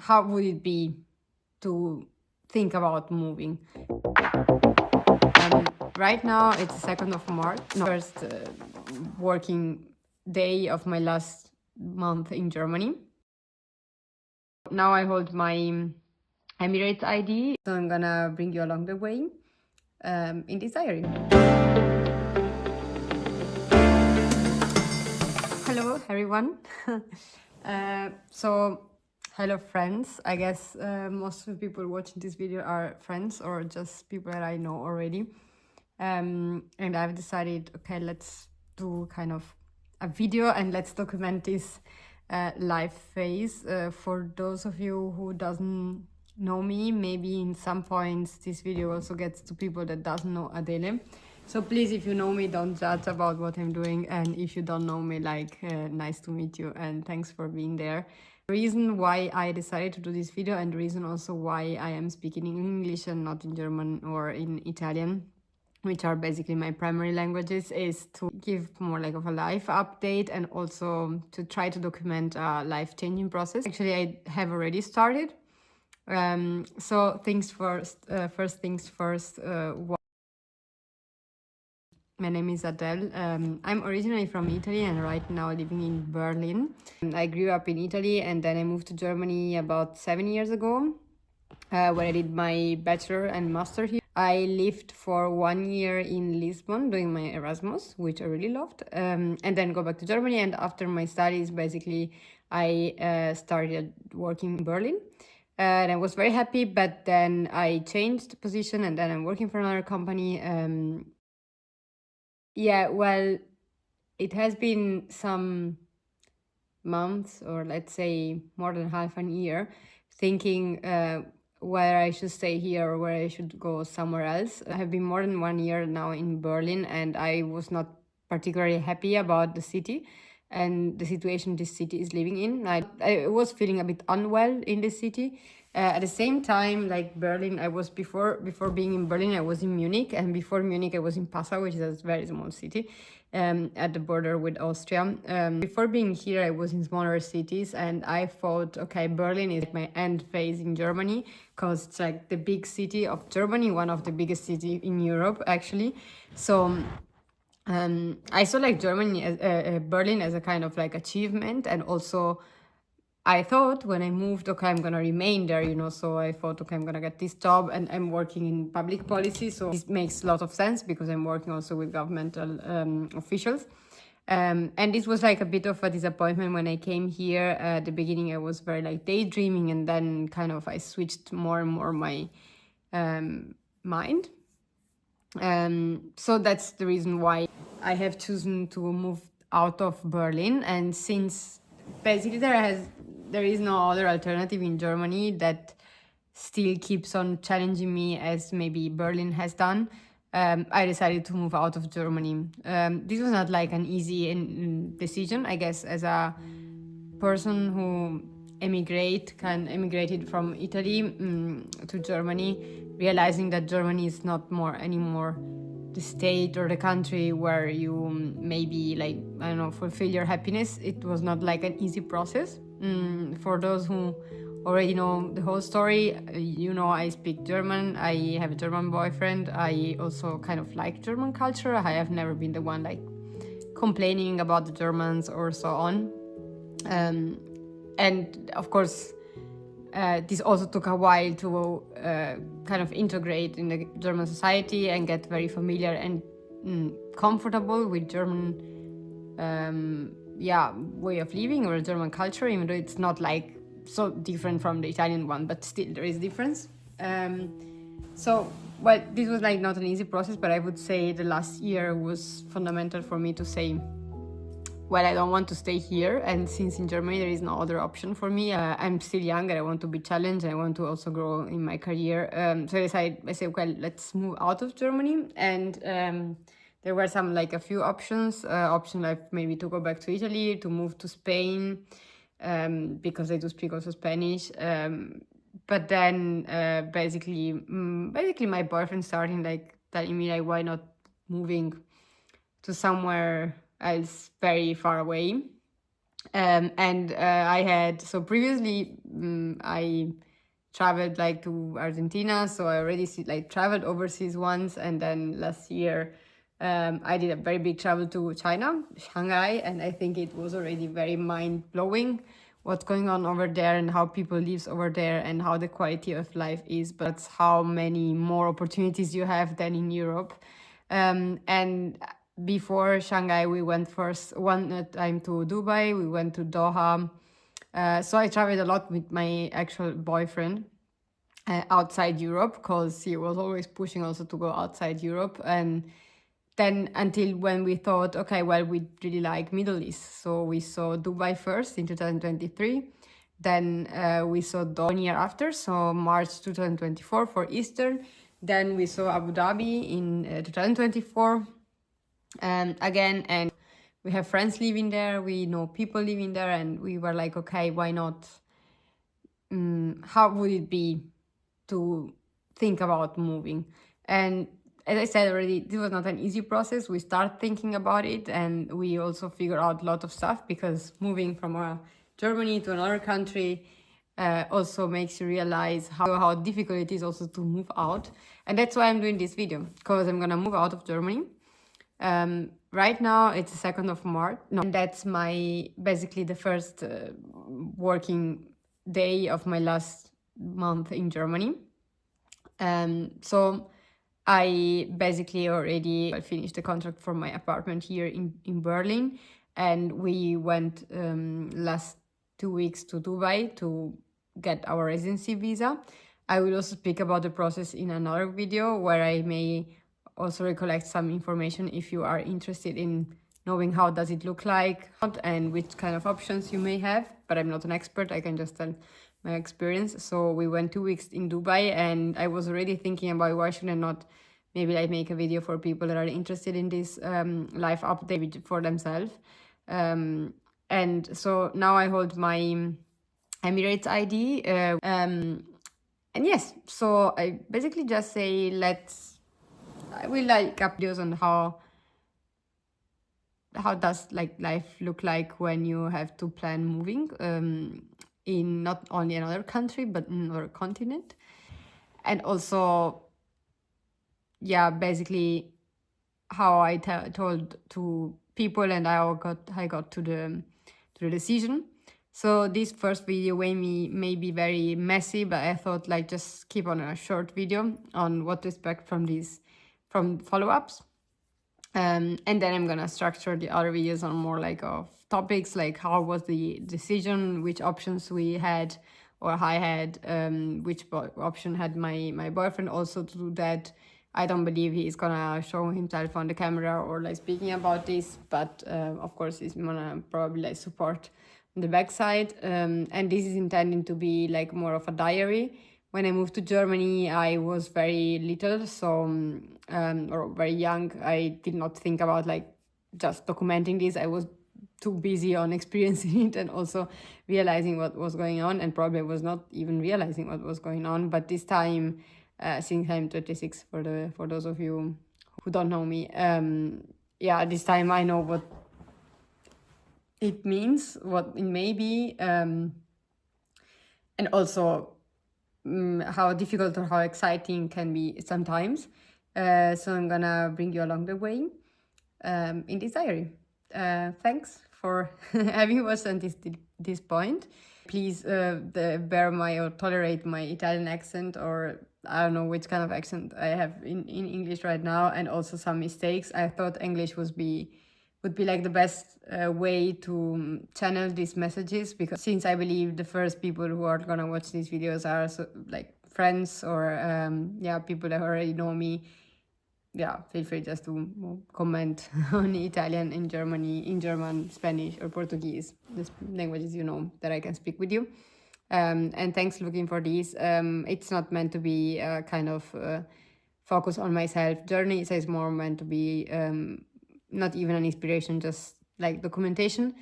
how would it be to think about moving. Right now it's the 2nd of March, no, first working day of my last month in Germany. Now I hold my Emirates ID, so I'm gonna bring you along the way in this diary. Hello everyone. So hello friends. I guess most of the people watching this video are friends or just people that I know already. And I've decided, okay, let's do kind of a video and let's document this life phase. For those of you who doesn't know me, maybe in some points this video also gets to people that doesn't know Adele. So please, if you know me, don't judge about what I'm doing, and if you don't know me, like, nice to meet you and thanks for being there. The reason why I decided to do this video, and the reason also why I am speaking in English and not in German or in Italian, which are basically my primary languages, is to give more like of a life update and also to try to document a life-changing process. Actually, I have already started. So things first, first things first. My name is Adele. I'm originally from Italy and right now living in Berlin. I grew up in Italy and then I moved to Germany about 7 years ago, where I did my bachelor and master here. I lived for 1 year in Lisbon doing my Erasmus, which I really loved, and then go back to Germany. And after my studies, basically, I started working in Berlin. And I was very happy, but then I changed position and then I'm working for another company. Yeah, well, it has been some months, or let's say more than half a year, thinking whether I should stay here or whether I should go somewhere else. I have been more than 1 year now in Berlin, and I was not particularly happy about the city and the situation this city is living in. I was feeling a bit unwell in the city. At the same time, like Berlin, I was before being in Berlin, I was in Munich, and before Munich, I was in Passau, which is a very small city at the border with Austria. Before being here, I was in smaller cities, and I thought, okay, Berlin is like my end phase in Germany because it's like the big city of Germany, one of the biggest cities in Europe, actually. So I saw like Germany, Berlin as a kind of like achievement, and also I thought when I moved, okay, I'm gonna remain there, you know. So I thought, okay, I'm gonna get this job, and I'm working in public policy, so this makes a lot of sense because I'm working also with governmental officials. And this was like a bit of a disappointment when I came here. At the beginning, I was very like daydreaming, and then kind of I switched more and more my mind. So that's the reason why I have chosen to move out of Berlin. And since basically there is no other alternative in Germany that still keeps on challenging me as maybe Berlin has done, I decided to move out of Germany. This was not like an easy decision, I guess, as a person who emigrated from Italy to Germany, realizing that Germany is not more anymore the state or the country where you maybe like, I don't know, fulfill your happiness. It was not like an easy process. For those who already know the whole story, you know, I speak German, I have a German boyfriend, I also kind of like German culture. I have never been the one like complaining about the Germans or so on. And of course, this also took a while to kind of integrate in the German society and get very familiar and comfortable with German way of living or German culture, even though it's not like so different from the Italian one, but still there is difference. So, well, this was like not an easy process, but I would say the last year was fundamental for me to say, well, I don't want to stay here, and since in Germany there is no other option for me, I'm still young and I want to be challenged and I want to also grow in my career. So I said, okay, let's move out of Germany, and there were some like a few options. Option like maybe to go back to Italy, to move to Spain, because I do speak also Spanish. But then basically my boyfriend started like telling me like, why not moving to somewhere else very far away. And I had, so previously I traveled like to Argentina, so I already like traveled overseas once, and then last year I did a very big travel to China, Shanghai, and I think it was already very mind blowing what's going on over there and how people lives over there and how the quality of life is. But that's how many more opportunities you have than in Europe. And before Shanghai, we went first one time to Dubai, we went to Doha. So I traveled a lot with my actual boyfriend outside Europe because he was always pushing also to go outside Europe. And then until when we thought, okay, well, we really like Middle East. So we saw Dubai first in 2023. Then we saw Doha 1 year after, so March 2024 for Easter. Then we saw Abu Dhabi in 2024 again, and we have friends living there, we know people living there, and we were like, okay, why not? How would it be to think about moving? And as I said already, this was not an easy process. We start thinking about it, and we also figure out a lot of stuff because moving from Germany to another country also makes you realize how difficult it is also to move out. And that's why I'm doing this video, because I'm gonna move out of Germany. Right now it's the 2nd of March. No, and that's my basically the first working day of my last month in Germany. So I basically already finished the contract for my apartment here in Berlin, and we went last 2 weeks to Dubai to get our residency visa. I will also speak about the process in another video where I may also recollect some information if you are interested in knowing how does it look like and which kind of options you may have. But I'm not an expert, I can just tell my experience. So we went 2 weeks in Dubai, and I was already thinking about why should I not maybe like make a video for people that are interested in this life update for themselves. And so now I hold my Emirates ID. And yes, so I basically just say I will like up videos on how does like life look like when you have to plan moving in not only another country but in another continent. And also, yeah, basically how I told to people and how I got to the decision. So this first video may be very messy, but I thought like just keep on a short video on what to expect from follow-ups. And then I'm gonna structure the other videos on more like of topics like how was the decision, which options we had or I had, which option had my boyfriend also to do that. I don't believe he's gonna show himself on the camera or like speaking about this, but of course he's gonna probably like support on the backside. And this is intended to be like more of a diary. When I moved to Germany, I was very little, so or very young. I did not think about like just documenting this. I was too busy on experiencing it and also realizing what was going on, and probably was not even realizing what was going on. But this time, since I'm 36, for those of you who don't know me, yeah, this time I know what it means, what it may be, and also how difficult or how exciting can be sometimes. So I'm gonna bring you along the way in this diary. Thanks for having watched until this point. Please bear my or tolerate my Italian accent, or I don't know which kind of accent I have in English right now, and also some mistakes. I thought English would be like the best way to channel these messages, because since I believe the first people who are gonna watch these videos are like friends or yeah, people that already know me, yeah, feel free just to comment on Italian, in German, Spanish, or Portuguese, the languages you know that I can speak with you. And thanks looking for these. It's not meant to be a kind of focus on myself journey. It's more meant to be not even an inspiration, just like documentation.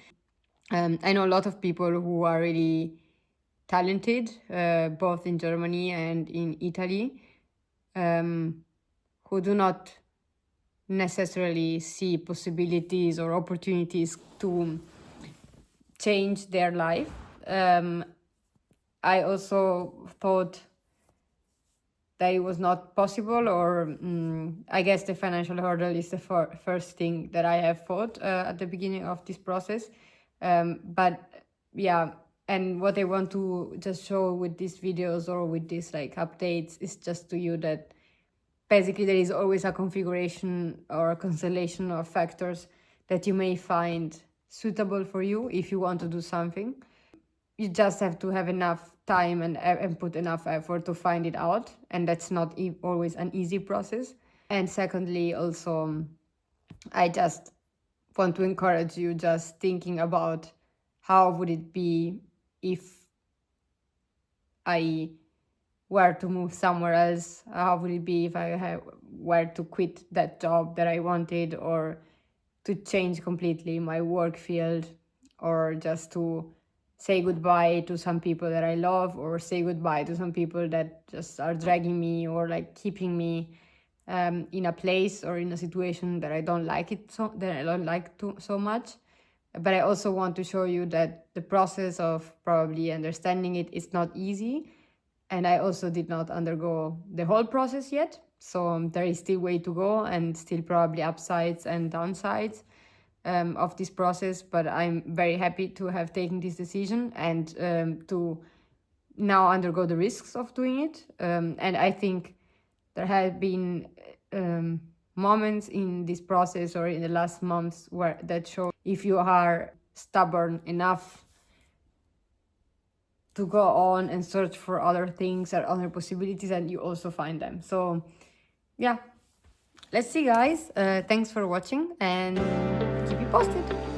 I know a lot of people who are really talented, both in Germany and in Italy, who do not necessarily see possibilities or opportunities to change their life. I also thought that it was not possible, or I guess the financial hurdle is the first thing that I have thought at the beginning of this process. But yeah, and what I want to just show with these videos or with these like updates is just to you that basically there is always a configuration or a constellation of factors that you may find suitable for you if you want to do something. You just have to have enough time and put enough effort to find it out, and that's not always an easy process. And secondly, also, I just want to encourage you just thinking about how would it be if I were to move somewhere else. How would it be if I were to quit that job that I wanted, or to change completely my work field, or just to say goodbye to some people that I love, or say goodbye to some people that just are dragging me or like keeping me in a place or in a situation that I don't like so much. But I also want to show you that the process of probably understanding it is not easy, and I also did not undergo the whole process yet. So there is still way to go, and still probably upsides and downsides of this process. But I'm very happy to have taken this decision and to now undergo the risks of doing it. And I think there have been moments in this process or in the last months where that show if you are stubborn enough to go on and search for other things or other possibilities, and you also find them. So yeah, let's see, guys. Thanks for watching, and keep you posted.